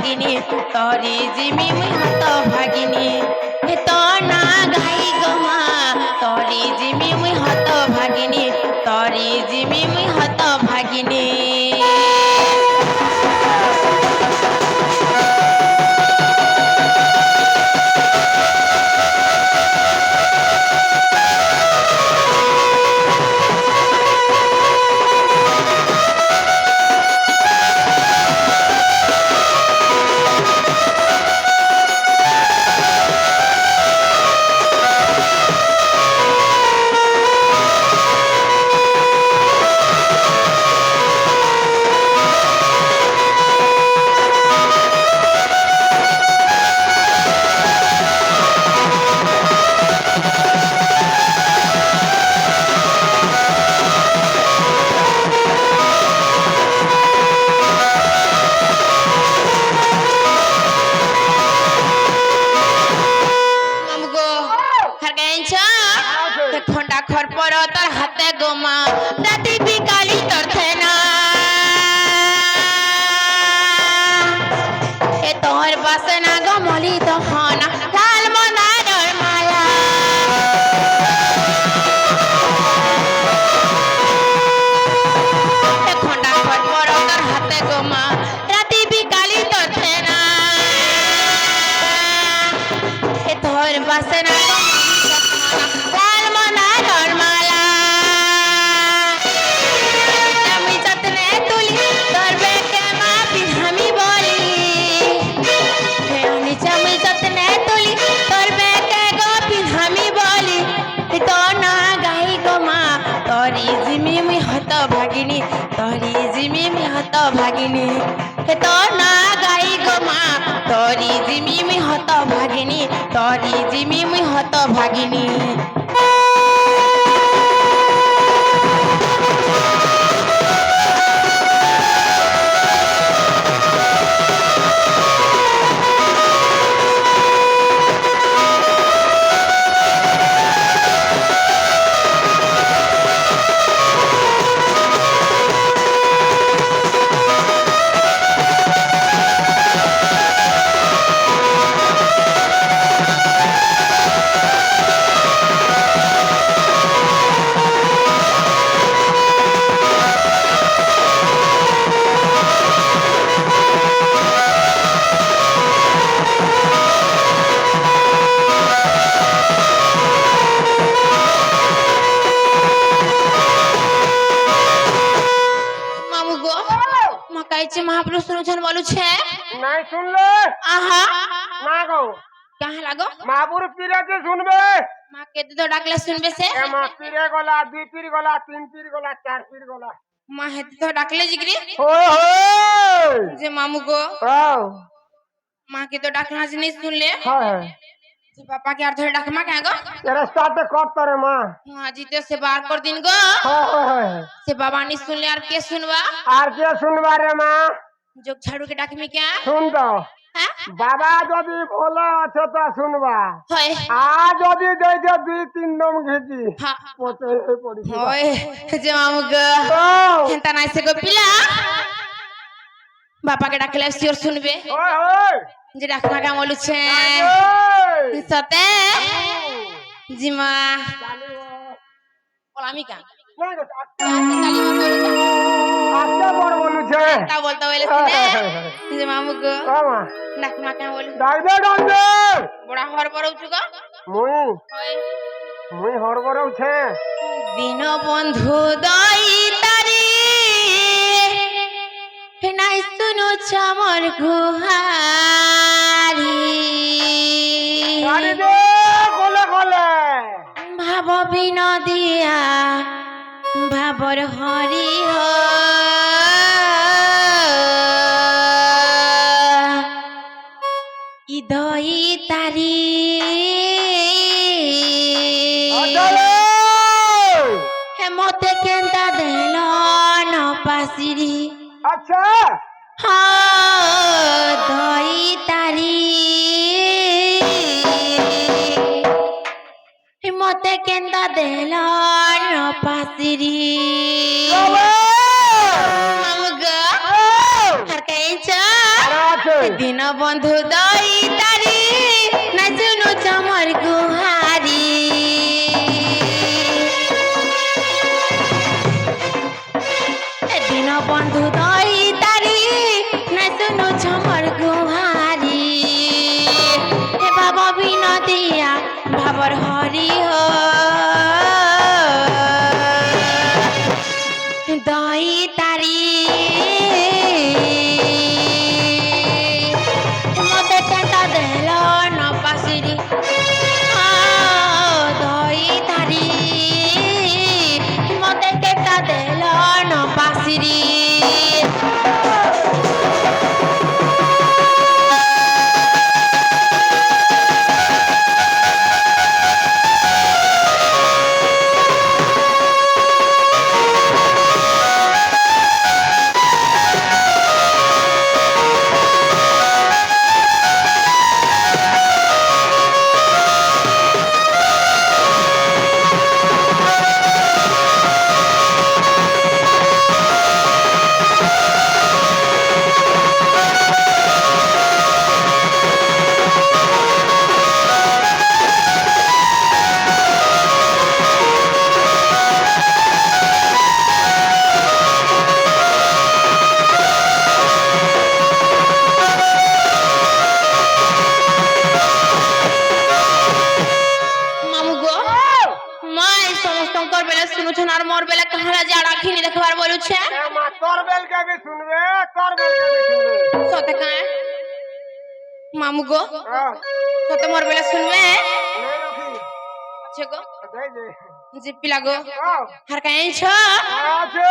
ভাগিনী তরি জিমি মুই হত ভাগিনী তো না গাই গমা তরি জিমি মুই হত ভাগিনী তরি জিমি মুই হত ভাগিনী খন্ডা খর পর তোর হাতে গোমা রাতি বিকালি তোর থেনা এ তোর বাসনা গমলি তো হনা লাল মনার মালা এ খন্ডা খর পর তোর হাতে গোমা রাতি বিকালি তোর থেনা এ তোর বাসনা ভাগিনী তরি জিমি মি হত ভাগিনী হে তো না গাই গো মা তরি জিমি মি হত ভাগিনী তরি জিমি মি হত ভাগিনী महापुरुष सुनछन बोलू छे नहीं सुनले आहा ना गो कहां लागो महापुरुष पीरे के सुनबे मां के तो डाकले सुनबे से ए मां पीरे गला दुई पीर गला तीन पीर गला चार पीर गला मां हे तो डाकले जिगरी होय होय जे मामू गो आओ मां के तो डाकना से नहीं सुनले हां जे पापा के अर्थ डाकमा क्या गो तेरा स्टार्ट कट करे मां हां जीते से बार पर दिन गो हां हां से बाबा नहीं सुनले और के सुनवा आर के सुनबा रे मां जो झाड़ू के डाकमी क्या सुन दो हां बाबा जदी भोला আছে তো শুনবা होय आ जदी दे दे दुई तीन दम घेजी हां पोते पड़ी होय जे मामू गो हेंता नाइ से गो पिला बापा के डाकले सिर सुनबे होय होय जे डाकना का बोलू छे सते जिमा पलामी का আচ্ছা বড় বলুছে তা বলতে বলে শুনে যে মামু গো কামা ডাকনা কা বলু ডাইবে ডাইবে বড় হর বড়উছু গো মুই হর বড়উছে দিন বন্ধু দই তারি হে নাই শুনো চামর গুহারি গাড়ি দে কোলে কোলে ভাব বিনদিয়া ভাবর হরি হো ইদই তারি হে মতে কেন্তা দেল ন পাসিরি আচ্ছা হ্যাঁ দই তারি মতে কেন্তা দেল ন পাসিরি দিন দিন বন্ধু দই তারি না শুনো ছমর গুহারি হে বাবা বিনদিয়া ভাবর হরি হো দই তারি মতে টেটা দেল ন পাশিরি দই তারি মতে টেটা দেল ন পাশিরি মামু গো মা এই সমস্তঙ্কর বেলা শুনুছেন আর মোর বেলা কাহারা যা রাখিনি দেখবার বলুছে এ মা তোর বেলকে বি শুনবে তোর বেলকে বি শুনবে সতে কায় মামু গো হ্যাঁ সতে মোর বেলা শুনবে নে রাখি আছে গো দে দে যে পিলা গো হ্যাঁ হার কায় ছ আছে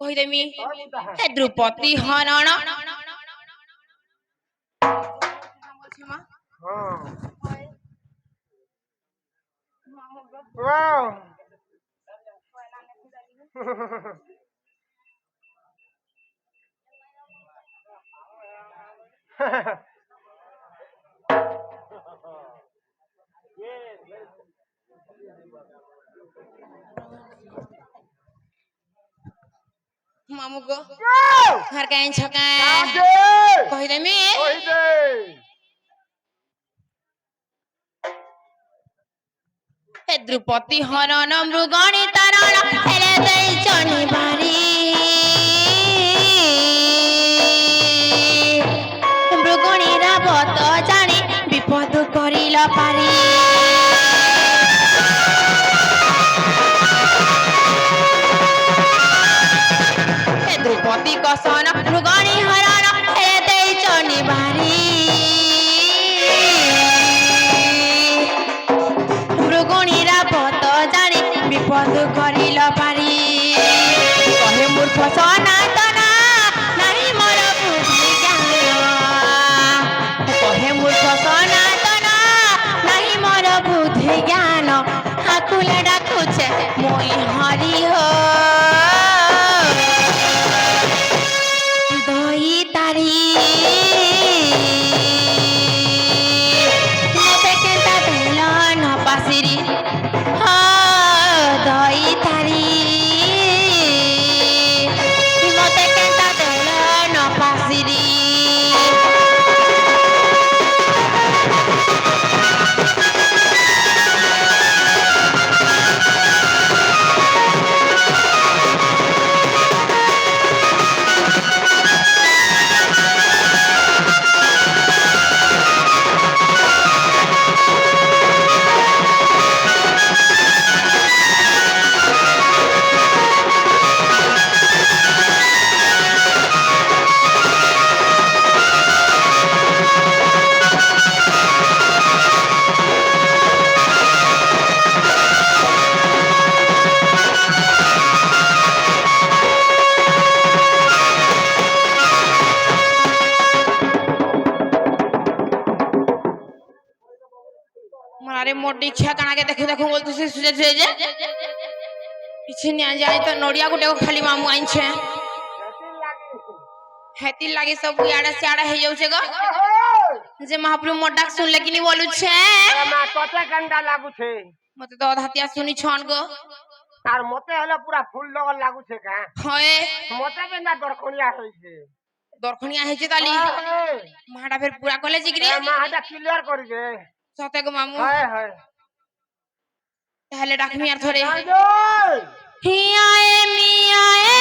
কই দেমি আচ্ছা হে দ্রৌপদী হরণ হ্যাঁ ওয়াও মামু গো ওয়াও হার কায় ছ আছে কই দেমি ওই দে হে দ্রৌপদী হরণ মৃগণী তারণ হেলে দেই চনি বাড়ি মৃগণী রাবত জানি বিপদ করিল পারি হে দ্রৌপদী কসন মৃগণী হরণ হেলে দেই চনি বাড়ি মৃগণীরা পত জানি বিপদ করিল পারি কহে মূর্খ সনাতন নাহি মোর বুদ্ধি জ্ঞান কহে মূর্খ সনাতন নাহি মোর বুদ্ধি জ্ঞান হাকুলে ডাকুছে মই হরি হো দই তারি মতে কেটা দেল ন পাশিরি দই তারি মতে কেটা দেল ন পাশিরি मारे मोटी इच्छा काना के देखो देखो बोलते से सुजे सुजे जे पीछे न जाए तो नोडिया गुटे को खाली मामू आइन छे हेती लागे सब याडा से आडा हे जाउ छे गो जे महाप्रभु मोडाक सुन लेकिन बोलु छे মা কত গন্ডা লাগুছে मते तो अधातिया सुनी छन गो আর মতে হলে পুরা ফুল লগল লাগুছে কা होए মতে বেন্দা দরকনিয়া হইছে दरखनिया हे जे ताली माडा फिर पूरा कॉलेज गिरी মা হাটা ক্লিয়ার করি দে सते गो मामू হয় হয় তাহলে ডাকমি আর ধরে আজয় হিয়ায়ে মিয়ায়ে